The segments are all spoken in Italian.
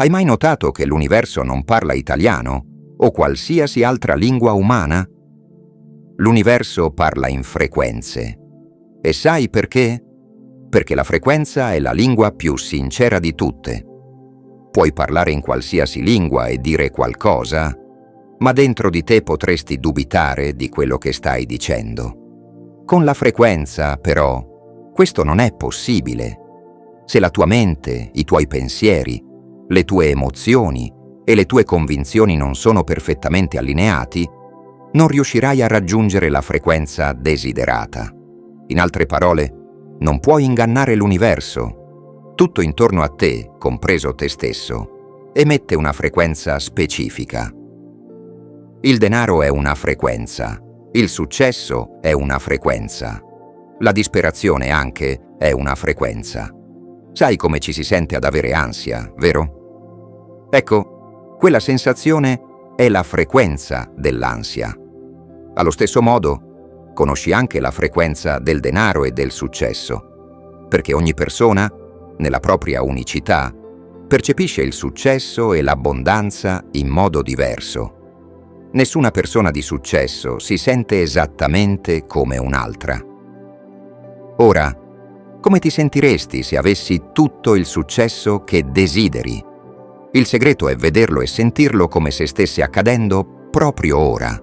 Hai mai notato che l'universo non parla italiano o qualsiasi altra lingua umana? L'universo parla in frequenze. E sai perché? Perché la frequenza è la lingua più sincera di tutte. Puoi parlare in qualsiasi lingua e dire qualcosa, ma dentro di te potresti dubitare di quello che stai dicendo. Con la frequenza, però, questo non è possibile. Se la tua mente, i tuoi pensieri, le tue emozioni e le tue convinzioni non sono perfettamente allineati, non riuscirai a raggiungere la frequenza desiderata. In altre parole, non puoi ingannare l'universo. Tutto intorno a te, compreso te stesso, emette una frequenza specifica. Il denaro è una frequenza, il successo è una frequenza, la disperazione anche è una frequenza. Sai come ci si sente ad avere ansia, vero? Ecco, quella sensazione è la frequenza dell'ansia. Allo stesso modo, conosci anche la frequenza del denaro e del successo, perché ogni persona, nella propria unicità, percepisce il successo e l'abbondanza in modo diverso. Nessuna persona di successo si sente esattamente come un'altra. Ora, come ti sentiresti se avessi tutto il successo che desideri? Il segreto è vederlo e sentirlo come se stesse accadendo proprio ora.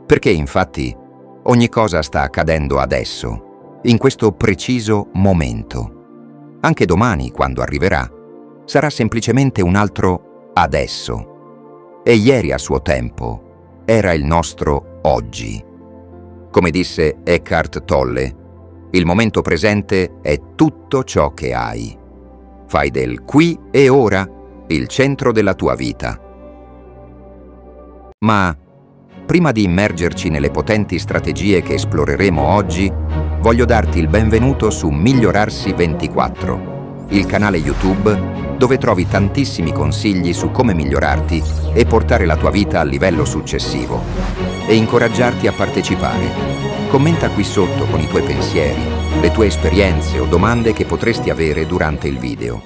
Perché infatti ogni cosa sta accadendo adesso, in questo preciso momento. Anche domani, quando arriverà, sarà semplicemente un altro adesso. E ieri a suo tempo era il nostro oggi. Come disse Eckhart Tolle, il momento presente è tutto ciò che hai. Fai del qui e ora il centro della tua vita. Ma prima di immergerci nelle potenti strategie che esploreremo oggi, voglio darti il benvenuto su Migliorarsi 24, il canale YouTube dove trovi tantissimi consigli su come migliorarti e portare la tua vita al livello successivo, e incoraggiarti a partecipare. Commenta qui sotto con i tuoi pensieri, le tue esperienze o domande che potresti avere durante il video.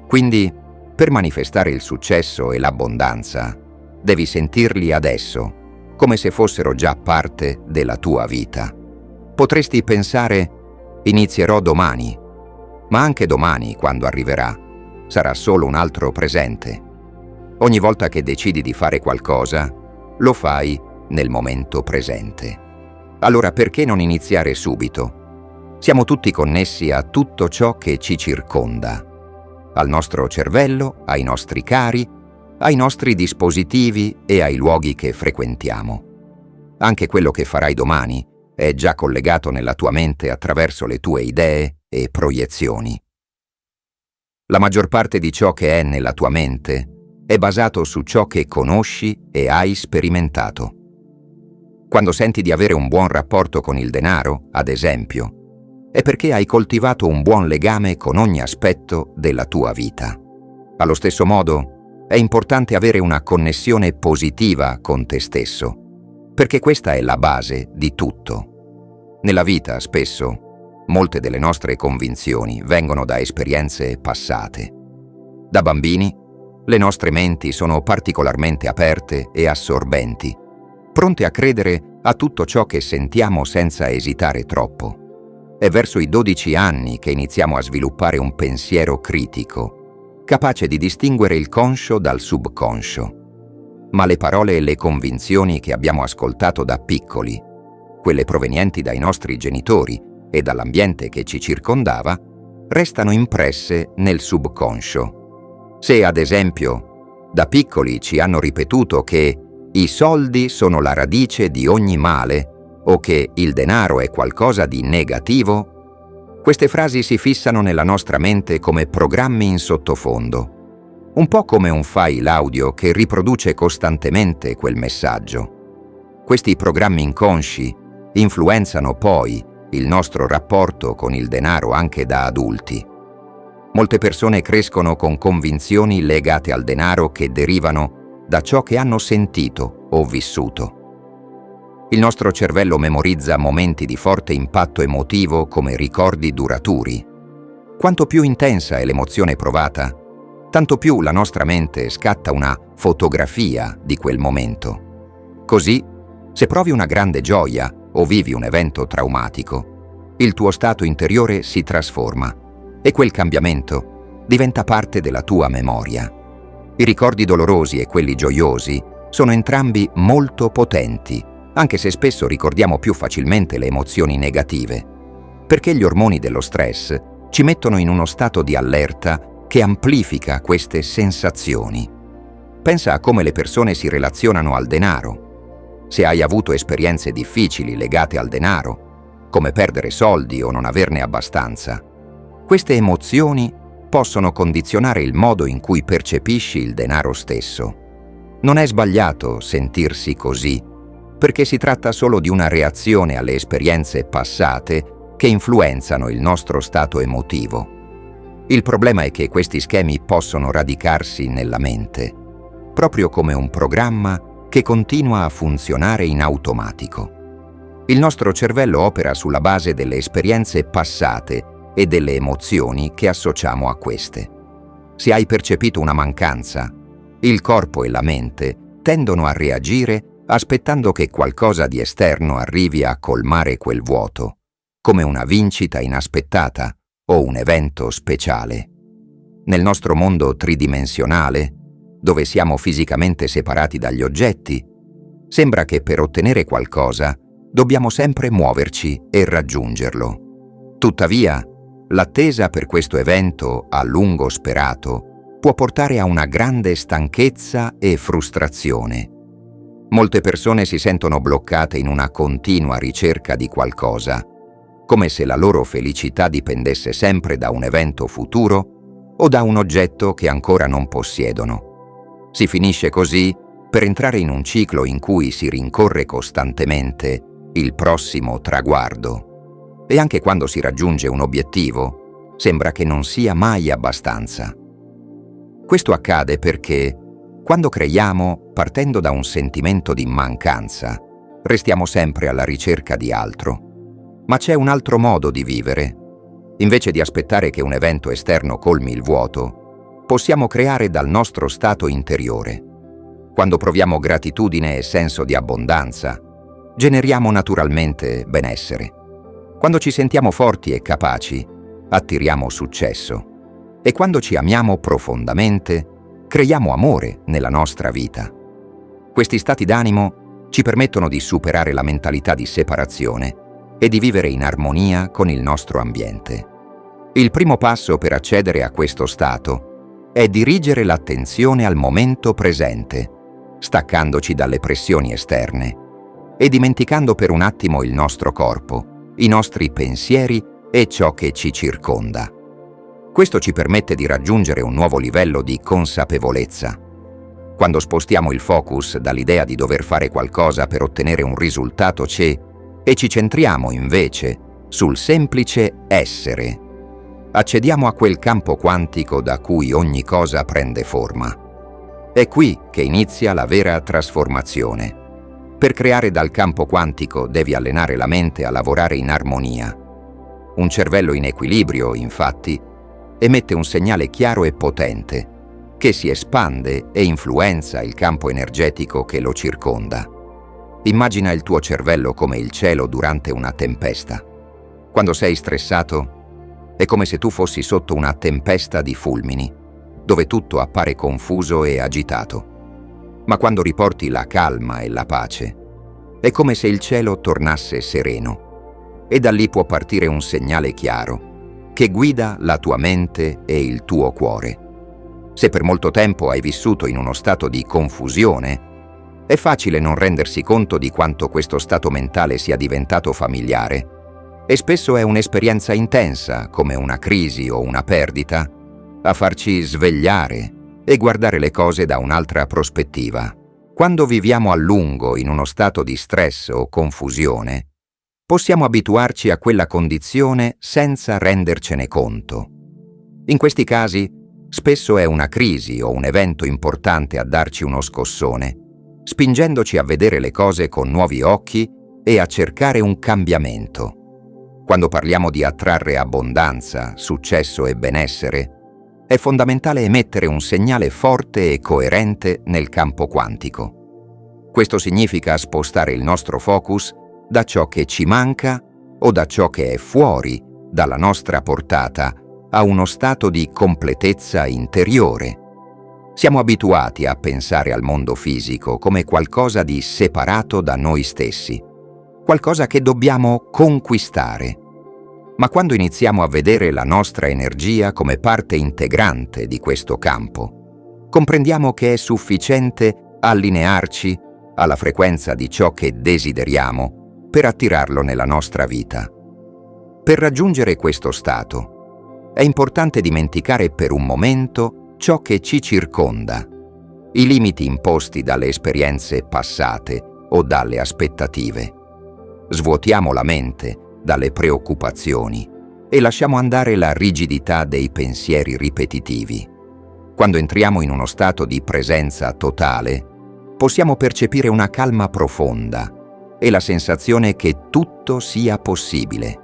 Quindi, per manifestare il successo e l'abbondanza, devi sentirli adesso, come se fossero già parte della tua vita. Potresti pensare, inizierò domani, ma anche domani, quando arriverà, sarà solo un altro presente. Ogni volta che decidi di fare qualcosa, lo fai nel momento presente. Allora perché non iniziare subito? Siamo tutti connessi a tutto ciò che ci circonda. Al nostro cervello, ai nostri cari, ai nostri dispositivi e ai luoghi che frequentiamo. Anche quello che farai domani è già collegato nella tua mente attraverso le tue idee e proiezioni. La maggior parte di ciò che è nella tua mente è basato su ciò che conosci e hai sperimentato. Quando senti di avere un buon rapporto con il denaro, ad esempio, è perché hai coltivato un buon legame con ogni aspetto della tua vita. Allo stesso modo, è importante avere una connessione positiva con te stesso, perché questa è la base di tutto. Nella vita, spesso, molte delle nostre convinzioni vengono da esperienze passate. Da bambini, le nostre menti sono particolarmente aperte e assorbenti, pronte a credere a tutto ciò che sentiamo senza esitare troppo. È verso i 12 anni che iniziamo a sviluppare un pensiero critico, capace di distinguere il conscio dal subconscio. Ma le parole e le convinzioni che abbiamo ascoltato da piccoli, quelle provenienti dai nostri genitori e dall'ambiente che ci circondava, restano impresse nel subconscio. Se, ad esempio, da piccoli ci hanno ripetuto che i soldi sono la radice di ogni male o che il denaro è qualcosa di negativo, queste frasi si fissano nella nostra mente come programmi in sottofondo, un po' come un file audio che riproduce costantemente quel messaggio. Questi programmi inconsci influenzano poi il nostro rapporto con il denaro anche da adulti. Molte persone crescono con convinzioni legate al denaro che derivano da ciò che hanno sentito o vissuto. Il nostro cervello memorizza momenti di forte impatto emotivo come ricordi duraturi. Quanto più intensa è l'emozione provata, tanto più la nostra mente scatta una fotografia di quel momento. Così, se provi una grande gioia o vivi un evento traumatico, il tuo stato interiore si trasforma e quel cambiamento diventa parte della tua memoria. I ricordi dolorosi e quelli gioiosi sono entrambi molto potenti, anche se spesso ricordiamo più facilmente le emozioni negative, perché gli ormoni dello stress ci mettono in uno stato di allerta che amplifica queste sensazioni. Pensa a come le persone si relazionano al denaro. Se hai avuto esperienze difficili legate al denaro, come perdere soldi o non averne abbastanza, queste emozioni possono condizionare il modo in cui percepisci il denaro stesso. Non è sbagliato sentirsi così, perché si tratta solo di una reazione alle esperienze passate che influenzano il nostro stato emotivo. Il problema è che questi schemi possono radicarsi nella mente, proprio come un programma che continua a funzionare in automatico. Il nostro cervello opera sulla base delle esperienze passate e delle emozioni che associamo a queste. Se hai percepito una mancanza, il corpo e la mente tendono a reagire aspettando che qualcosa di esterno arrivi a colmare quel vuoto, come una vincita inaspettata o un evento speciale. Nel nostro mondo tridimensionale, dove siamo fisicamente separati dagli oggetti, sembra che per ottenere qualcosa dobbiamo sempre muoverci e raggiungerlo. Tuttavia, l'attesa per questo evento a lungo sperato può portare a una grande stanchezza e frustrazione. Molte persone si sentono bloccate in una continua ricerca di qualcosa, come se la loro felicità dipendesse sempre da un evento futuro o da un oggetto che ancora non possiedono. Si finisce così per entrare in un ciclo in cui si rincorre costantemente il prossimo traguardo. E anche quando si raggiunge un obiettivo, sembra che non sia mai abbastanza. Questo accade perché, quando creiamo partendo da un sentimento di mancanza, restiamo sempre alla ricerca di altro. Ma c'è un altro modo di vivere. Invece di aspettare che un evento esterno colmi il vuoto, possiamo creare dal nostro stato interiore. Quando proviamo gratitudine e senso di abbondanza, generiamo naturalmente benessere. Quando ci sentiamo forti e capaci, attiriamo successo. E quando ci amiamo profondamente, creiamo amore nella nostra vita. Questi stati d'animo ci permettono di superare la mentalità di separazione e di vivere in armonia con il nostro ambiente. Il primo passo per accedere a questo stato è dirigere l'attenzione al momento presente, staccandoci dalle pressioni esterne e dimenticando per un attimo il nostro corpo, i nostri pensieri e ciò che ci circonda. Questo ci permette di raggiungere un nuovo livello di consapevolezza. Quando spostiamo il focus dall'idea di dover fare qualcosa per ottenere un risultato e ci centriamo invece sul semplice essere, accediamo a quel campo quantico da cui ogni cosa prende forma. È qui che inizia la vera trasformazione. Per creare dal campo quantico devi allenare la mente a lavorare in armonia. Un cervello in equilibrio, infatti, emette un segnale chiaro e potente che si espande e influenza il campo energetico che lo circonda. Immagina il tuo cervello come il cielo durante una tempesta. Quando sei stressato, è come se tu fossi sotto una tempesta di fulmini, dove tutto appare confuso e agitato. Ma quando riporti la calma e la pace, è come se il cielo tornasse sereno, e da lì può partire un segnale chiaro che guida la tua mente e il tuo cuore. Se per molto tempo hai vissuto in uno stato di confusione, è facile non rendersi conto di quanto questo stato mentale sia diventato familiare, e spesso è un'esperienza intensa, come una crisi o una perdita, a farci svegliare e guardare le cose da un'altra prospettiva. Quando viviamo a lungo in uno stato di stress o confusione, possiamo abituarci a quella condizione senza rendercene conto. In questi casi, spesso è una crisi o un evento importante a darci uno scossone, spingendoci a vedere le cose con nuovi occhi e a cercare un cambiamento. Quando parliamo di attrarre abbondanza, successo e benessere, è fondamentale emettere un segnale forte e coerente nel campo quantico. Questo significa spostare il nostro focus da ciò che ci manca o da ciò che è fuori dalla nostra portata a uno stato di completezza interiore. Siamo abituati a pensare al mondo fisico come qualcosa di separato da noi stessi, qualcosa che dobbiamo conquistare. Ma quando iniziamo a vedere la nostra energia come parte integrante di questo campo, comprendiamo che è sufficiente allinearci alla frequenza di ciò che desideriamo per attirarlo nella nostra vita. Per raggiungere questo stato, è importante dimenticare per un momento ciò che ci circonda, i limiti imposti dalle esperienze passate o dalle aspettative. Svuotiamo la mente dalle preoccupazioni e lasciamo andare la rigidità dei pensieri ripetitivi. Quando entriamo in uno stato di presenza totale, possiamo percepire una calma profonda e la sensazione che tutto sia possibile.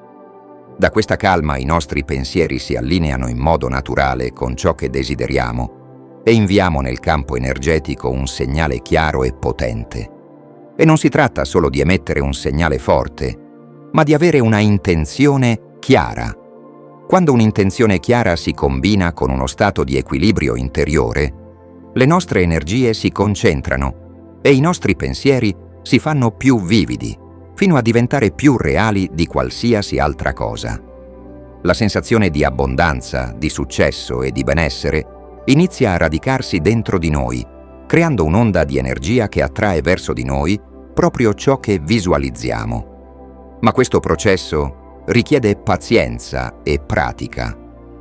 Da questa calma i nostri pensieri si allineano in modo naturale con ciò che desideriamo e inviamo nel campo energetico un segnale chiaro e potente. E non si tratta solo di emettere un segnale forte, ma di avere una intenzione chiara. Quando un'intenzione chiara si combina con uno stato di equilibrio interiore, le nostre energie si concentrano e i nostri pensieri si fanno più vividi, fino a diventare più reali di qualsiasi altra cosa. La sensazione di abbondanza, di successo e di benessere inizia a radicarsi dentro di noi, creando un'onda di energia che attrae verso di noi proprio ciò che visualizziamo. Ma questo processo richiede pazienza e pratica,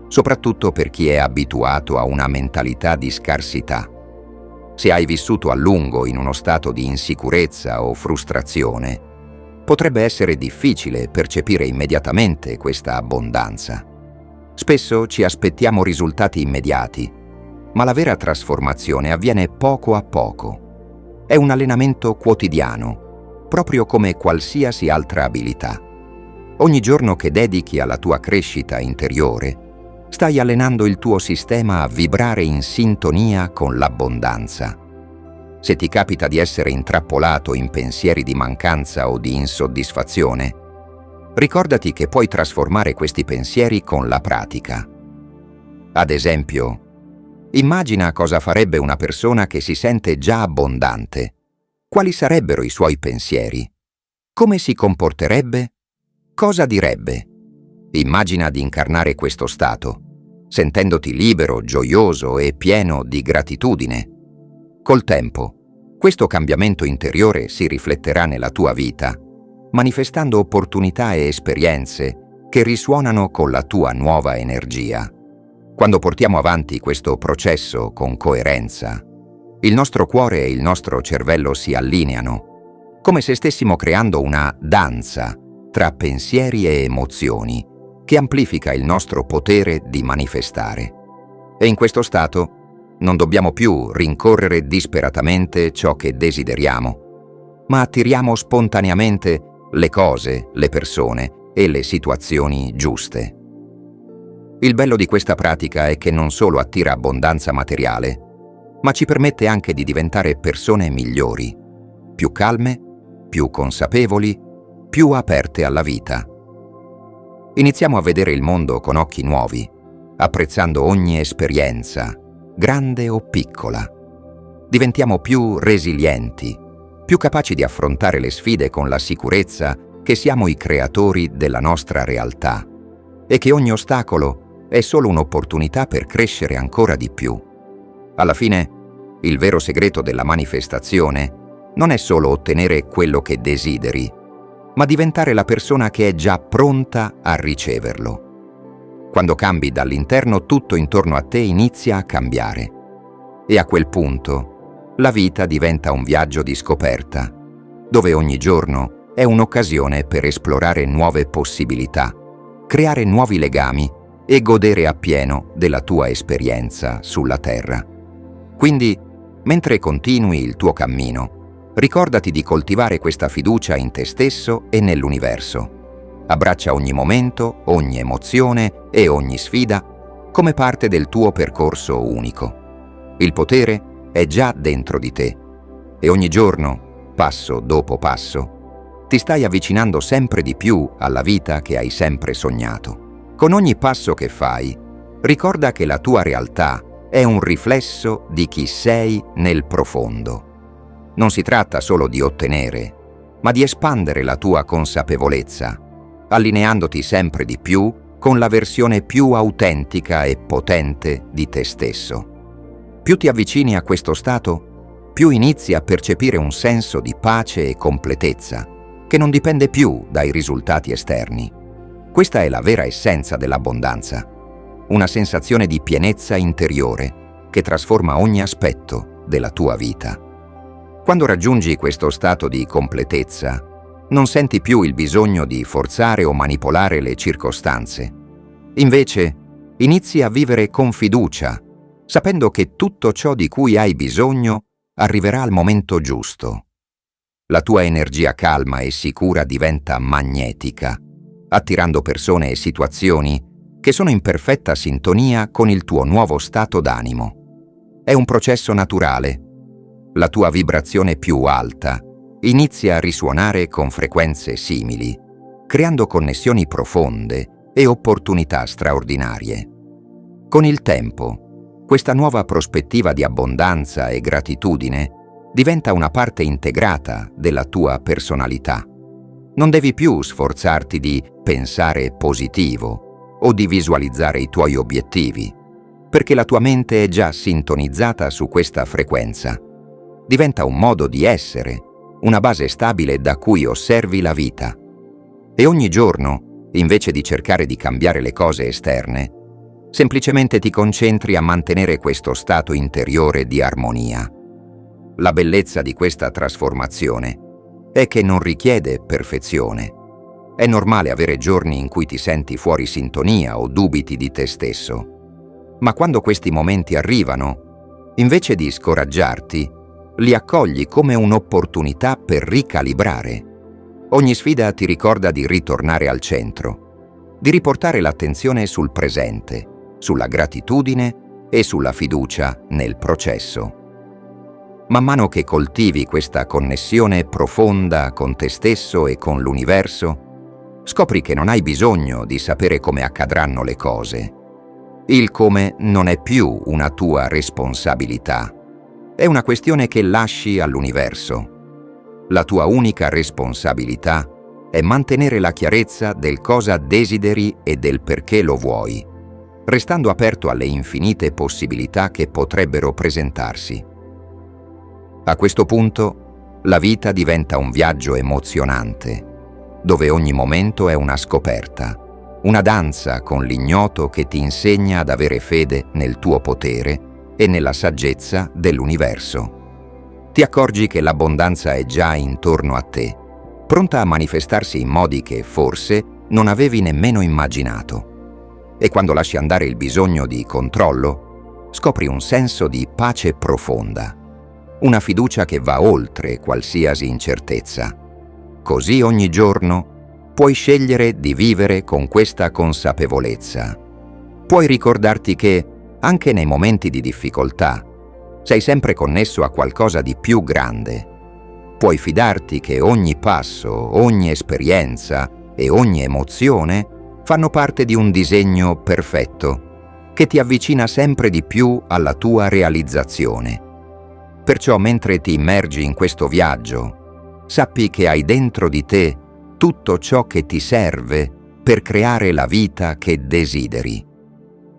soprattutto per chi è abituato a una mentalità di scarsità. Se hai vissuto a lungo in uno stato di insicurezza o frustrazione, potrebbe essere difficile percepire immediatamente questa abbondanza. Spesso ci aspettiamo risultati immediati, ma la vera trasformazione avviene poco a poco. È un allenamento quotidiano, proprio come qualsiasi altra abilità. Ogni giorno che dedichi alla tua crescita interiore, stai allenando il tuo sistema a vibrare in sintonia con l'abbondanza. Se ti capita di essere intrappolato in pensieri di mancanza o di insoddisfazione, ricordati che puoi trasformare questi pensieri con la pratica. Ad esempio, immagina cosa farebbe una persona che si sente già abbondante. Quali sarebbero i suoi pensieri? Come si comporterebbe? Cosa direbbe? Immagina di incarnare questo stato, sentendoti libero, gioioso e pieno di gratitudine. Col tempo, questo cambiamento interiore si rifletterà nella tua vita, manifestando opportunità e esperienze che risuonano con la tua nuova energia. Quando portiamo avanti questo processo con coerenza, il nostro cuore e il nostro cervello si allineano, come se stessimo creando una danza tra pensieri e emozioni che amplifica il nostro potere di manifestare. E in questo stato non dobbiamo più rincorrere disperatamente ciò che desideriamo, ma attiriamo spontaneamente le cose, le persone e le situazioni giuste. Il bello di questa pratica è che non solo attira abbondanza materiale, ma ci permette anche di diventare persone migliori, più calme, più consapevoli, più aperte alla vita. Iniziamo a vedere il mondo con occhi nuovi, apprezzando ogni esperienza, grande o piccola. Diventiamo più resilienti, più capaci di affrontare le sfide con la sicurezza che siamo i creatori della nostra realtà e che ogni ostacolo è solo un'opportunità per crescere ancora di più. Alla fine, il vero segreto della manifestazione non è solo ottenere quello che desideri, ma diventare la persona che è già pronta a riceverlo. Quando cambi dall'interno, tutto intorno a te inizia a cambiare. E a quel punto, la vita diventa un viaggio di scoperta, dove ogni giorno è un'occasione per esplorare nuove possibilità, creare nuovi legami e godere appieno della tua esperienza sulla Terra. Quindi, mentre continui il tuo cammino, ricordati di coltivare questa fiducia in te stesso e nell'universo. Abbraccia ogni momento, ogni emozione e ogni sfida come parte del tuo percorso unico. Il potere è già dentro di te e ogni giorno, passo dopo passo, ti stai avvicinando sempre di più alla vita che hai sempre sognato. Con ogni passo che fai, ricorda che la tua realtà è un riflesso di chi sei nel profondo. Non si tratta solo di ottenere, ma di espandere la tua consapevolezza, allineandoti sempre di più con la versione più autentica e potente di te stesso. Più ti avvicini a questo stato, più inizi a percepire un senso di pace e completezza, che non dipende più dai risultati esterni. Questa è la vera essenza dell'abbondanza, una sensazione di pienezza interiore che trasforma ogni aspetto della tua vita. Quando raggiungi questo stato di completezza, non senti più il bisogno di forzare o manipolare le circostanze. Invece, inizi a vivere con fiducia, sapendo che tutto ciò di cui hai bisogno arriverà al momento giusto. La tua energia calma e sicura diventa magnetica, attirando persone e situazioni che sono in perfetta sintonia con il tuo nuovo stato d'animo. È un processo naturale. La tua vibrazione più alta inizia a risuonare con frequenze simili, creando connessioni profonde e opportunità straordinarie. Con il tempo, questa nuova prospettiva di abbondanza e gratitudine diventa una parte integrata della tua personalità. Non devi più sforzarti di pensare positivo o di visualizzare i tuoi obiettivi, perché la tua mente è già sintonizzata su questa frequenza. Diventa un modo di essere, una base stabile da cui osservi la vita. E ogni giorno, invece di cercare di cambiare le cose esterne, semplicemente ti concentri a mantenere questo stato interiore di armonia. La bellezza di questa trasformazione è che non richiede perfezione. È normale avere giorni in cui ti senti fuori sintonia o dubiti di te stesso. Ma quando questi momenti arrivano, invece di scoraggiarti, li accogli come un'opportunità per ricalibrare. Ogni sfida ti ricorda di ritornare al centro, di riportare l'attenzione sul presente, sulla gratitudine e sulla fiducia nel processo. Man mano che coltivi questa connessione profonda con te stesso e con l'universo, scopri che non hai bisogno di sapere come accadranno le cose. Il come non è più una tua responsabilità. È una questione che lasci all'universo. La tua unica responsabilità è mantenere la chiarezza del cosa desideri e del perché lo vuoi, restando aperto alle infinite possibilità che potrebbero presentarsi. A questo punto, la vita diventa un viaggio emozionante, dove ogni momento è una scoperta, una danza con l'ignoto che ti insegna ad avere fede nel tuo potere e nella saggezza dell'universo. Ti accorgi che l'abbondanza è già intorno a te, pronta a manifestarsi in modi che forse non avevi nemmeno immaginato. E quando lasci andare il bisogno di controllo, scopri un senso di pace profonda, una fiducia che va oltre qualsiasi incertezza. Così ogni giorno puoi scegliere di vivere con questa consapevolezza. Puoi ricordarti che, anche nei momenti di difficoltà, sei sempre connesso a qualcosa di più grande. Puoi fidarti che ogni passo, ogni esperienza e ogni emozione fanno parte di un disegno perfetto che ti avvicina sempre di più alla tua realizzazione. Perciò, mentre ti immergi in questo viaggio, sappi che hai dentro di te tutto ciò che ti serve per creare la vita che desideri.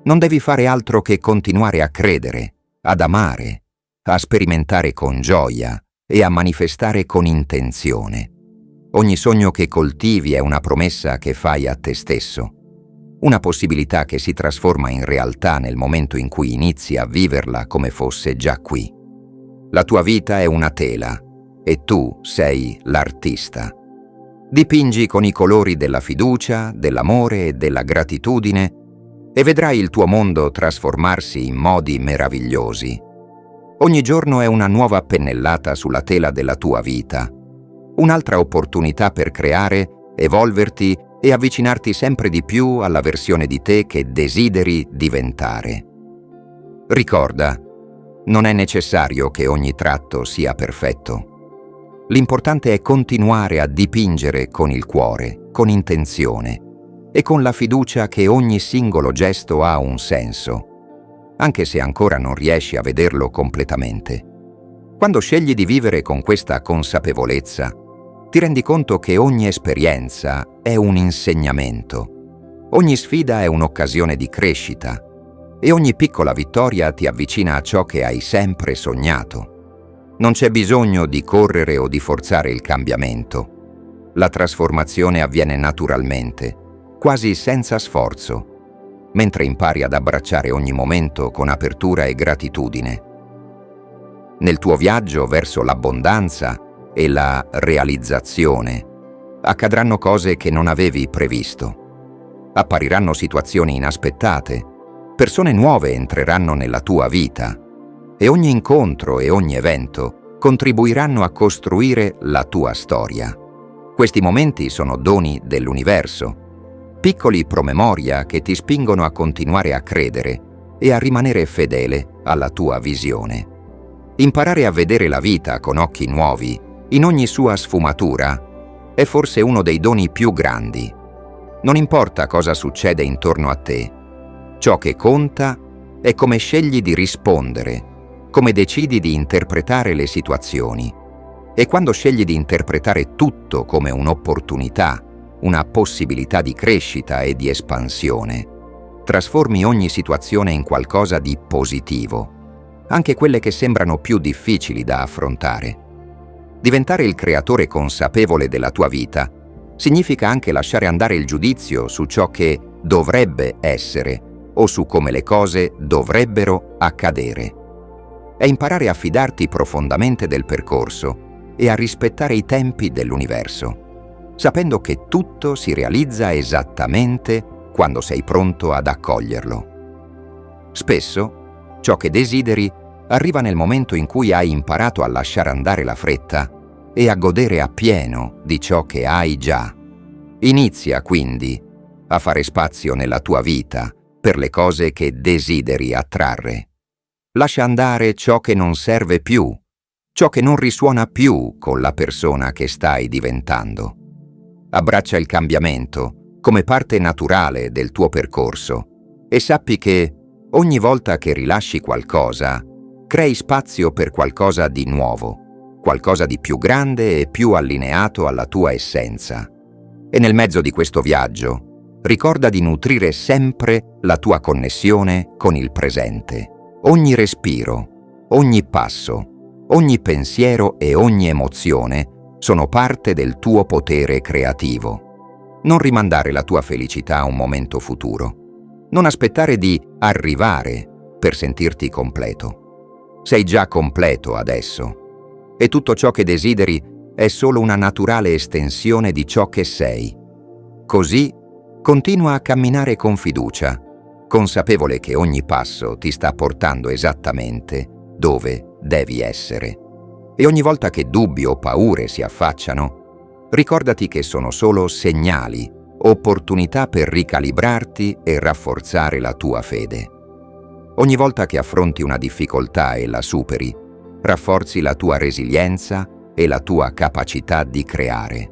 Non devi fare altro che continuare a credere, ad amare, a sperimentare con gioia e a manifestare con intenzione. Ogni sogno che coltivi è una promessa che fai a te stesso, una possibilità che si trasforma in realtà nel momento in cui inizi a viverla come fosse già qui. La tua vita è una tela e tu sei l'artista. Dipingi con i colori della fiducia, dell'amore e della gratitudine e vedrai il tuo mondo trasformarsi in modi meravigliosi. Ogni giorno è una nuova pennellata sulla tela della tua vita, un'altra opportunità per creare, evolverti e avvicinarti sempre di più alla versione di te che desideri diventare. Ricorda, non è necessario che ogni tratto sia perfetto. L'importante è continuare a dipingere con il cuore, con intenzione e con la fiducia che ogni singolo gesto ha un senso, anche se ancora non riesci a vederlo completamente. Quando scegli di vivere con questa consapevolezza, ti rendi conto che ogni esperienza è un insegnamento, ogni sfida è un'occasione di crescita e ogni piccola vittoria ti avvicina a ciò che hai sempre sognato. Non c'è bisogno di correre o di forzare il cambiamento. La trasformazione avviene naturalmente, quasi senza sforzo, mentre impari ad abbracciare ogni momento con apertura e gratitudine. Nel tuo viaggio verso l'abbondanza e la realizzazione accadranno cose che non avevi previsto. Appariranno situazioni inaspettate, persone nuove entreranno nella tua vita e ogni incontro e ogni evento contribuiranno a costruire la tua storia. Questi momenti sono doni dell'universo, piccoli promemoria che ti spingono a continuare a credere e a rimanere fedele alla tua visione. Imparare a vedere la vita con occhi nuovi, in ogni sua sfumatura, è forse uno dei doni più grandi. Non importa cosa succede intorno a te, ciò che conta è come scegli di rispondere, come decidi di interpretare le situazioni. E quando scegli di interpretare tutto come un'opportunità, una possibilità di crescita e di espansione, trasformi ogni situazione in qualcosa di positivo, anche quelle che sembrano più difficili da affrontare. Diventare il creatore consapevole della tua vita significa anche lasciare andare il giudizio su ciò che dovrebbe essere o su come le cose dovrebbero accadere. È imparare a fidarti profondamente del percorso e a rispettare i tempi dell'universo, sapendo che tutto si realizza esattamente quando sei pronto ad accoglierlo. Spesso, ciò che desideri arriva nel momento in cui hai imparato a lasciare andare la fretta e a godere appieno di ciò che hai già. Inizia quindi a fare spazio nella tua vita per le cose che desideri attrarre. Lascia andare ciò che non serve più, ciò che non risuona più con la persona che stai diventando. Abbraccia il cambiamento come parte naturale del tuo percorso e sappi che ogni volta che rilasci qualcosa, crei spazio per qualcosa di nuovo, qualcosa di più grande e più allineato alla tua essenza. E nel mezzo di questo viaggio, ricorda di nutrire sempre la tua connessione con il presente. Ogni respiro, ogni passo, ogni pensiero e ogni emozione sono parte del tuo potere creativo. Non rimandare la tua felicità a un momento futuro. Non aspettare di arrivare per sentirti completo. Sei già completo adesso. E tutto ciò che desideri è solo una naturale estensione di ciò che sei. Così continua a camminare con fiducia, consapevole che ogni passo ti sta portando esattamente dove devi essere. E ogni volta che dubbi o paure si affacciano, ricordati che sono solo segnali, opportunità per ricalibrarti e rafforzare la tua fede. Ogni volta che affronti una difficoltà e la superi, rafforzi la tua resilienza e la tua capacità di creare.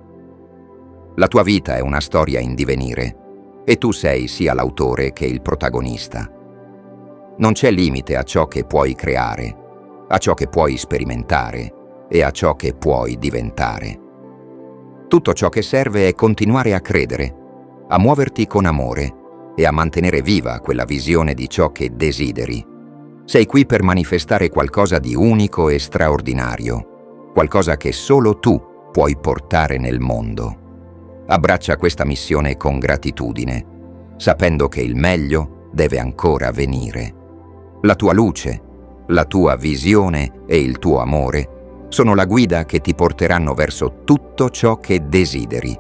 La tua vita è una storia in divenire e tu sei sia l'autore che il protagonista. Non c'è limite a ciò che puoi creare, a ciò che puoi sperimentare e a ciò che puoi diventare. Tutto ciò che serve è continuare a credere, a muoverti con amore e a mantenere viva quella visione di ciò che desideri. Sei qui per manifestare qualcosa di unico e straordinario, qualcosa che solo tu puoi portare nel mondo. Abbraccia questa missione con gratitudine, sapendo che il meglio deve ancora venire. La tua luce, la tua visione e il tuo amore sono la guida che ti porteranno verso tutto ciò che desideri.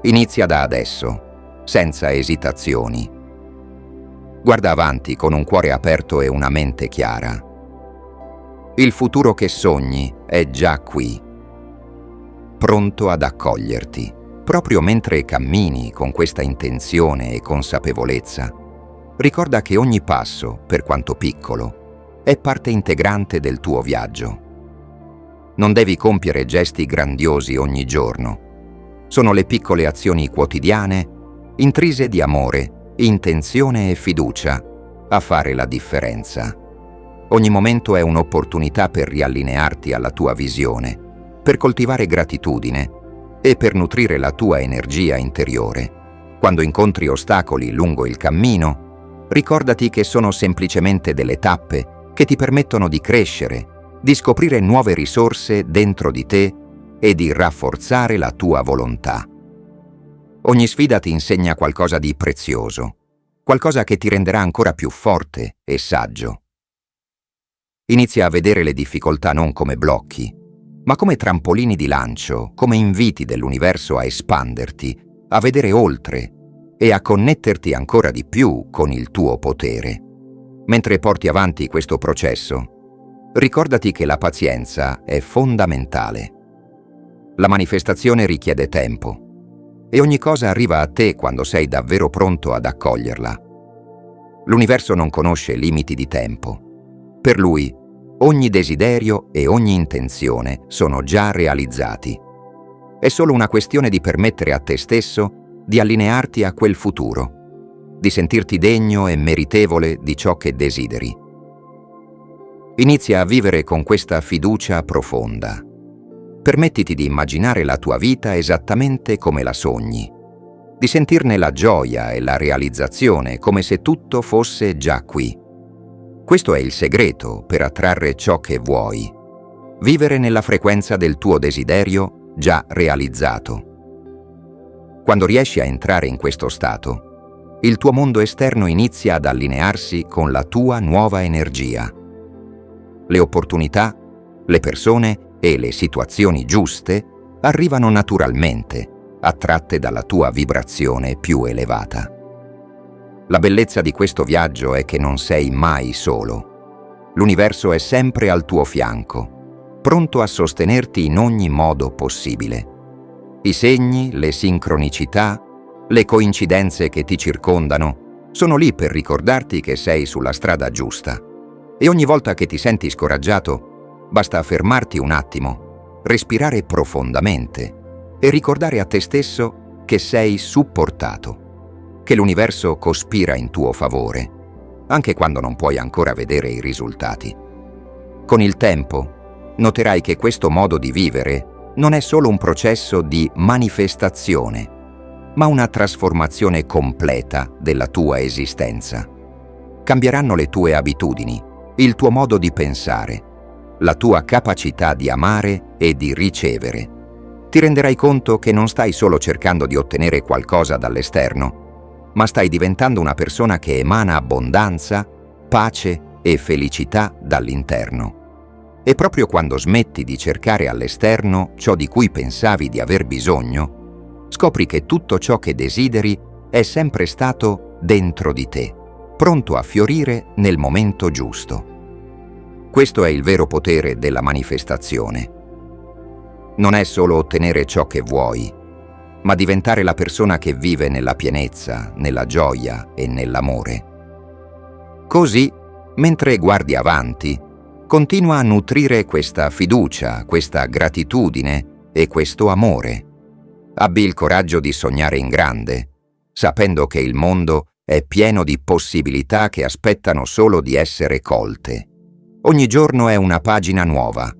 Inizia da adesso, senza esitazioni. Guarda avanti con un cuore aperto e una mente chiara. Il futuro che sogni è già qui, pronto ad accoglierti. Proprio mentre cammini con questa intenzione e consapevolezza, ricorda che ogni passo, per quanto piccolo, è parte integrante del tuo viaggio. Non devi compiere gesti grandiosi ogni giorno. Sono le piccole azioni quotidiane, intrise di amore, intenzione e fiducia, a fare la differenza. Ogni momento è un'opportunità per riallinearti alla tua visione, per coltivare gratitudine e per nutrire la tua energia interiore. Quando incontri ostacoli lungo il cammino, ricordati che sono semplicemente delle tappe che ti permettono di crescere, di scoprire nuove risorse dentro di te e di rafforzare la tua volontà. Ogni sfida ti insegna qualcosa di prezioso, qualcosa che ti renderà ancora più forte e saggio. Inizia a vedere le difficoltà non come blocchi, ma come trampolini di lancio, come inviti dell'universo a espanderti, a vedere oltre e a connetterti ancora di più con il tuo potere. Mentre porti avanti questo processo, ricordati che la pazienza è fondamentale. La manifestazione richiede tempo e ogni cosa arriva a te quando sei davvero pronto ad accoglierla. L'universo non conosce limiti di tempo. Per lui, ogni desiderio e ogni intenzione sono già realizzati. È solo una questione di permettere a te stesso di allinearti a quel futuro, di sentirti degno e meritevole di ciò che desideri. Inizia a vivere con questa fiducia profonda. Permettiti di immaginare la tua vita esattamente come la sogni, di sentirne la gioia e la realizzazione come se tutto fosse già qui. Questo è il segreto per attrarre ciò che vuoi. Vivere nella frequenza del tuo desiderio già realizzato. Quando riesci a entrare in questo stato, il tuo mondo esterno inizia ad allinearsi con la tua nuova energia. Le opportunità, le persone e le situazioni giuste arrivano naturalmente, attratte dalla tua vibrazione più elevata. La bellezza di questo viaggio è che non sei mai solo. L'universo è sempre al tuo fianco, pronto a sostenerti in ogni modo possibile. I segni, le sincronicità, le coincidenze che ti circondano sono lì per ricordarti che sei sulla strada giusta. E ogni volta che ti senti scoraggiato, basta fermarti un attimo, respirare profondamente e ricordare a te stesso che sei supportato, che l'universo cospira in tuo favore, anche quando non puoi ancora vedere i risultati. Con il tempo, noterai che questo modo di vivere non è solo un processo di manifestazione, ma una trasformazione completa della tua esistenza. Cambieranno le tue abitudini, il tuo modo di pensare, la tua capacità di amare e di ricevere. Ti renderai conto che non stai solo cercando di ottenere qualcosa dall'esterno, ma stai diventando una persona che emana abbondanza, pace e felicità dall'interno. E proprio quando smetti di cercare all'esterno ciò di cui pensavi di aver bisogno, scopri che tutto ciò che desideri è sempre stato dentro di te, pronto a fiorire nel momento giusto. Questo è il vero potere della manifestazione. Non è solo ottenere ciò che vuoi, ma diventare la persona che vive nella pienezza, nella gioia e nell'amore. Così, mentre guardi avanti, continua a nutrire questa fiducia, questa gratitudine e questo amore. Abbi il coraggio di sognare in grande, sapendo che il mondo è pieno di possibilità che aspettano solo di essere colte. Ogni giorno è una pagina nuova,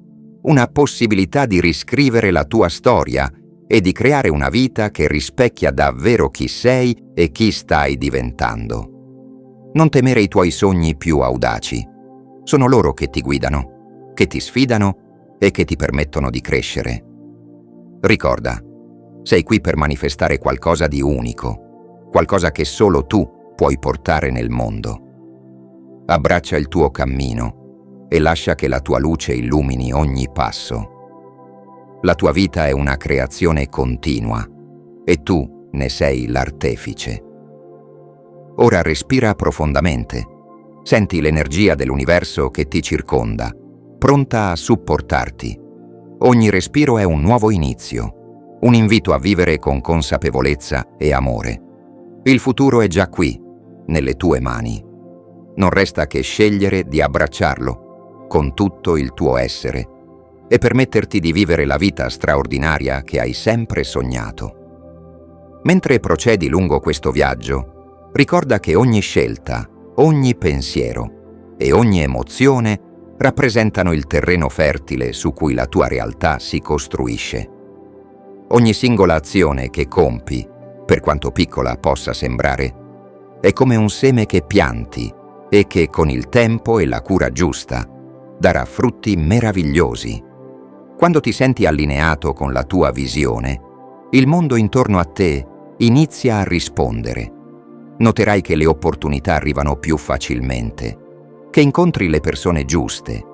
una possibilità di riscrivere la tua storia e di creare una vita che rispecchia davvero chi sei e chi stai diventando. Non temere i tuoi sogni più audaci. Sono loro che ti guidano, che ti sfidano e che ti permettono di crescere. Ricorda, sei qui per manifestare qualcosa di unico, qualcosa che solo tu puoi portare nel mondo. Abbraccia il tuo cammino e lascia che la tua luce illumini ogni passo. La tua vita è una creazione continua e tu ne sei l'artefice. Ora respira profondamente. Senti l'energia dell'universo che ti circonda, pronta a supportarti. Ogni respiro è un nuovo inizio, un invito a vivere con consapevolezza e amore. Il futuro è già qui, nelle tue mani. Non resta che scegliere di abbracciarlo con tutto il tuo essere e permetterti di vivere la vita straordinaria che hai sempre sognato. Mentre procedi lungo questo viaggio, ricorda che ogni scelta, ogni pensiero e ogni emozione rappresentano il terreno fertile su cui la tua realtà si costruisce. Ogni singola azione che compi, per quanto piccola possa sembrare, è come un seme che pianti e che con il tempo e la cura giusta darà frutti meravigliosi. Quando ti senti allineato con la tua visione, il mondo intorno a te inizia a rispondere. Noterai che le opportunità arrivano più facilmente, che incontri le persone giuste,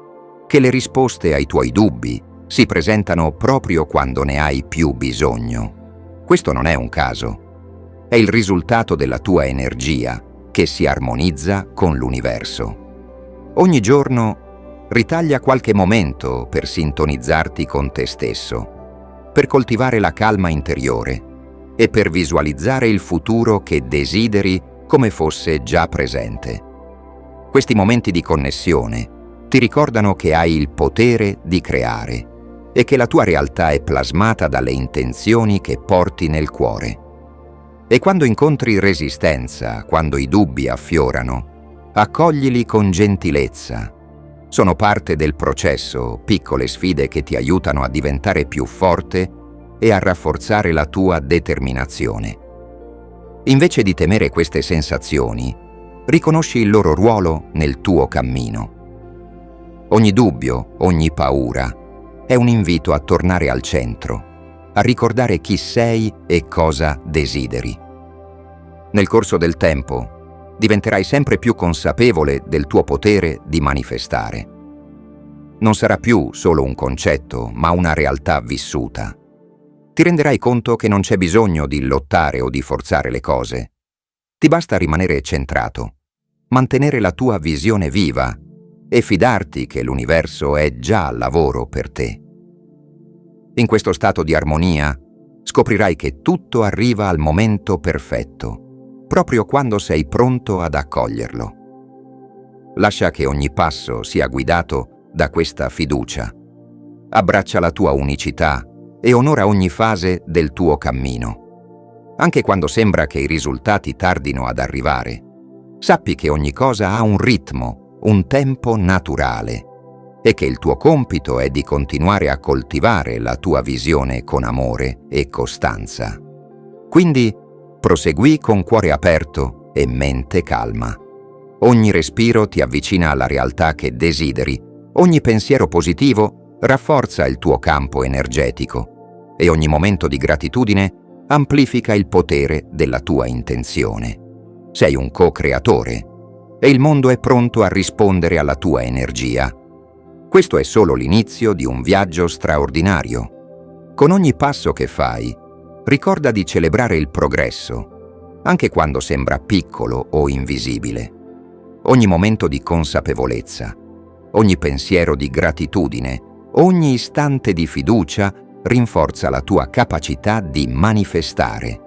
che le risposte ai tuoi dubbi si presentano proprio quando ne hai più bisogno. Questo non è un caso. È il risultato della tua energia che si armonizza con l'universo. Ogni giorno ritaglia qualche momento per sintonizzarti con te stesso, per coltivare la calma interiore e per visualizzare il futuro che desideri come fosse già presente. Questi momenti di connessione ti ricordano che hai il potere di creare e che la tua realtà è plasmata dalle intenzioni che porti nel cuore. E quando incontri resistenza, quando i dubbi affiorano, accoglili con gentilezza. Sono parte del processo, piccole sfide che ti aiutano a diventare più forte e a rafforzare la tua determinazione. Invece di temere queste sensazioni, riconosci il loro ruolo nel tuo cammino. Ogni dubbio, ogni paura è un invito a tornare al centro, a ricordare chi sei e cosa desideri. Nel corso del tempo diventerai sempre più consapevole del tuo potere di manifestare. Non sarà più solo un concetto, ma una realtà vissuta. Ti renderai conto che non c'è bisogno di lottare o di forzare le cose. Ti basta rimanere centrato, mantenere la tua visione viva e fidarti che l'universo è già al lavoro per te. In questo stato di armonia scoprirai che tutto arriva al momento perfetto, proprio quando sei pronto ad accoglierlo. Lascia che ogni passo sia guidato da questa fiducia. Abbraccia la tua unicità e onora ogni fase del tuo cammino. Anche quando sembra che i risultati tardino ad arrivare, sappi che ogni cosa ha un ritmo, un tempo naturale e che il tuo compito è di continuare a coltivare la tua visione con amore e costanza. Quindi prosegui con cuore aperto e mente calma. Ogni respiro ti avvicina alla realtà che desideri, ogni pensiero positivo rafforza il tuo campo energetico e ogni momento di gratitudine amplifica il potere della tua intenzione. Sei un co-creatore e il mondo è pronto a rispondere alla tua energia. Questo è solo l'inizio di un viaggio straordinario. Con ogni passo che fai, ricorda di celebrare il progresso, anche quando sembra piccolo o invisibile. Ogni momento di consapevolezza, ogni pensiero di gratitudine, ogni istante di fiducia rinforza la tua capacità di manifestare.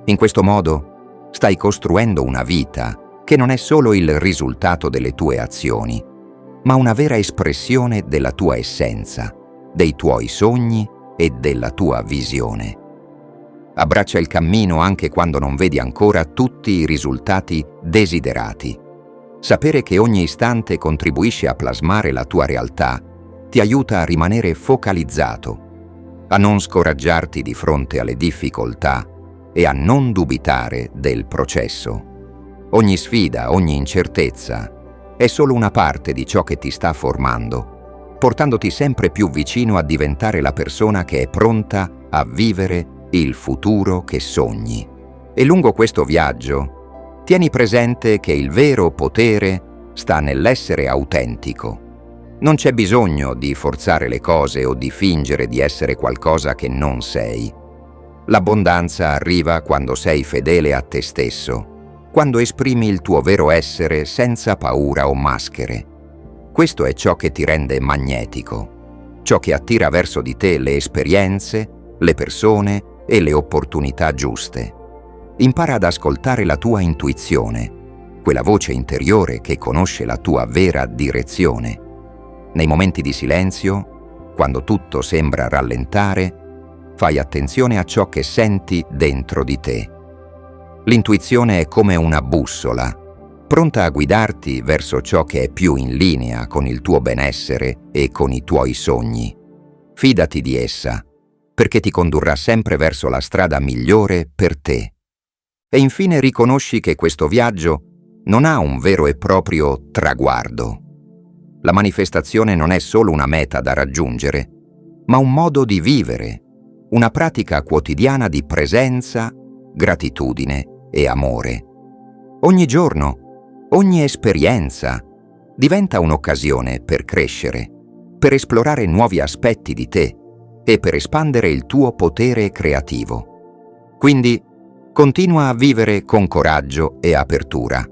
In questo modo stai costruendo una vita che non è solo il risultato delle tue azioni, ma una vera espressione della tua essenza, dei tuoi sogni e della tua visione. Abbraccia il cammino anche quando non vedi ancora tutti i risultati desiderati. Sapere che ogni istante contribuisce a plasmare la tua realtà ti aiuta a rimanere focalizzato, a non scoraggiarti di fronte alle difficoltà e a non dubitare del processo. Ogni sfida, ogni incertezza è solo una parte di ciò che ti sta formando, portandoti sempre più vicino a diventare la persona che è pronta a vivere il futuro che sogni. E lungo questo viaggio, tieni presente che il vero potere sta nell'essere autentico. Non c'è bisogno di forzare le cose o di fingere di essere qualcosa che non sei. L'abbondanza arriva quando sei fedele a te stesso, quando esprimi il tuo vero essere senza paura o maschere. Questo è ciò che ti rende magnetico, ciò che attira verso di te le esperienze, le persone e le opportunità giuste. Impara ad ascoltare la tua intuizione, quella voce interiore che conosce la tua vera direzione. Nei momenti di silenzio, quando tutto sembra rallentare, fai attenzione a ciò che senti dentro di te. L'intuizione è come una bussola, pronta a guidarti verso ciò che è più in linea con il tuo benessere e con i tuoi sogni. Fidati di essa, perché ti condurrà sempre verso la strada migliore per te. E infine riconosci che questo viaggio non ha un vero e proprio traguardo. La manifestazione non è solo una meta da raggiungere, ma un modo di vivere, una pratica quotidiana di presenza, gratitudine e amore. Ogni giorno, ogni esperienza diventa un'occasione per crescere, per esplorare nuovi aspetti di te e per espandere il tuo potere creativo. Quindi, continua a vivere con coraggio e apertura.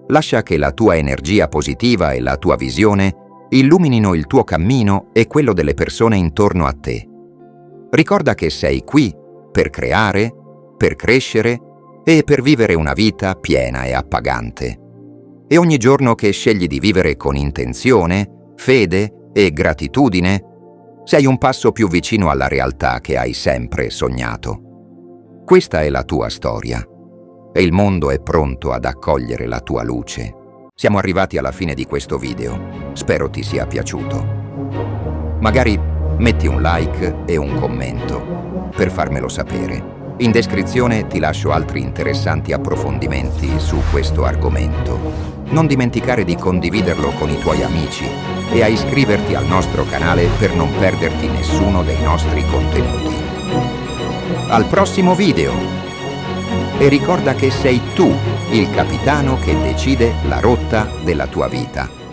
Lascia che la tua energia positiva e la tua visione illuminino il tuo cammino e quello delle persone intorno a te. Ricorda che sei qui per creare, per crescere e per vivere una vita piena e appagante. E ogni giorno che scegli di vivere con intenzione, fede e gratitudine, sei un passo più vicino alla realtà che hai sempre sognato. Questa è la tua storia e il mondo è pronto ad accogliere la tua luce. Siamo arrivati alla fine di questo video. Spero ti sia piaciuto. Magari metti un like e un commento per farmelo sapere. In descrizione ti lascio altri interessanti approfondimenti su questo argomento. Non dimenticare di condividerlo con i tuoi amici e a iscriverti al nostro canale per non perderti nessuno dei nostri contenuti. Al prossimo video! E ricorda che sei tu il capitano che decide la rotta della tua vita.